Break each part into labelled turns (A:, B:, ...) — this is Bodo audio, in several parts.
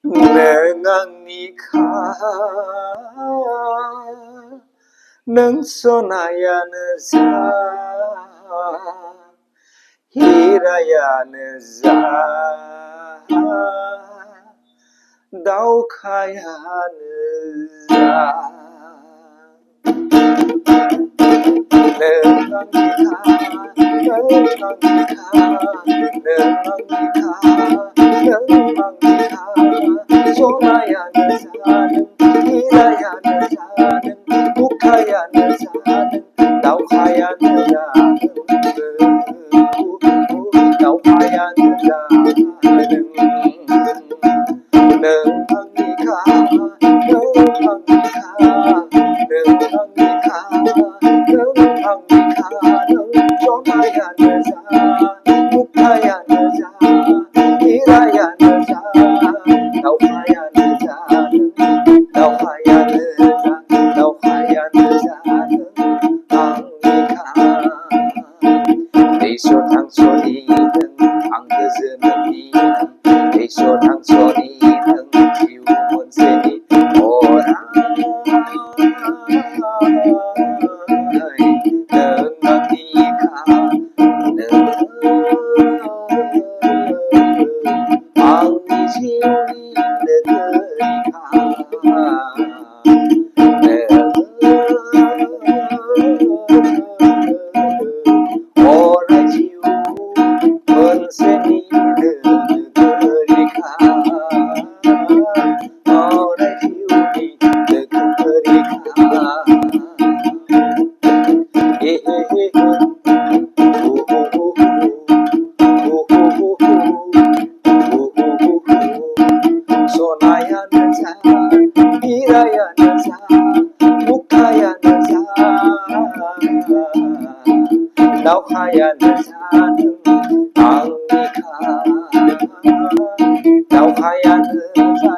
A: नोंआंनिखा नों सनायानो जा हिरायानो जा दावखायानो जा नोंआंनिखा सनायानो जा हिरायानो जा बुखायानो जा दावखायानो जा दावखायानो जा नोंआंनिखा सनायानो जा बुखायानो जा हिरायानो जा दावखायानो जा दावखायानो जा आंनिखा दैस' थांस'नि नों आंगो जोनोमनि दैस' थांस'नि नों जिउ मोनसेनि नोंआंनिखा आंनि जिउनि लोगोरिखा अराय जिउ मोनसेनि लोगोरिखा अराय जिउनि लोगोरिखा सनायानो जा हिरायानो जा बुखायानो जा दावखायानो जा आंनिखा दावखायानो जा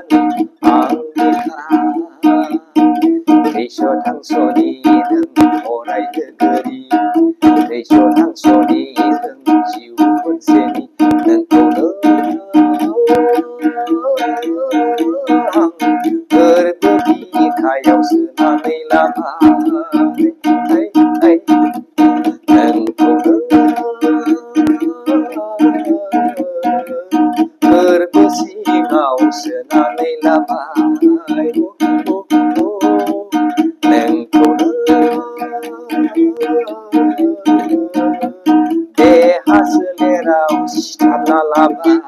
A: आंनिखा दैस' थांस'नि नों अराय लोगोरि दैस' थांस'नि नों जिउ मोनसेनि नोंखौनो गोरबो बिखायाव सोनानै लाबाय नोंखौनो गोरबो सिङाव सोनानै लाबाय नोंखौनो देहा सोलेराव सिथाबना लाबाय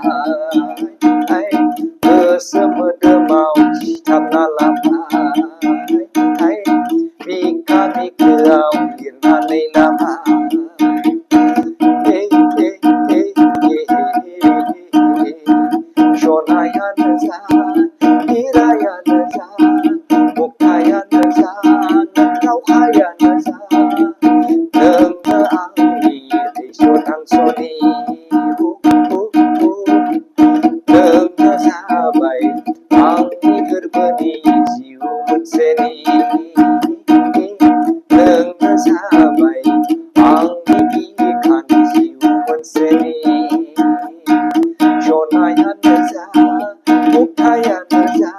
A: गोसो मोदोमाव सिथाबना लाबाय बिखा बिखोआव लिरनानै लाबाय सनायानो जा हिरायानो जा बुखायानो जा दावखायानो जा नोंनो आंनि दैस' थांस'नि नोंनो जाबाय आंनि गोरबोनि जिउ मोनसेनि नोंनो जाबाय आंनि बिखानि जिउ मोनसेनि सनायानो जा बुखायानो जा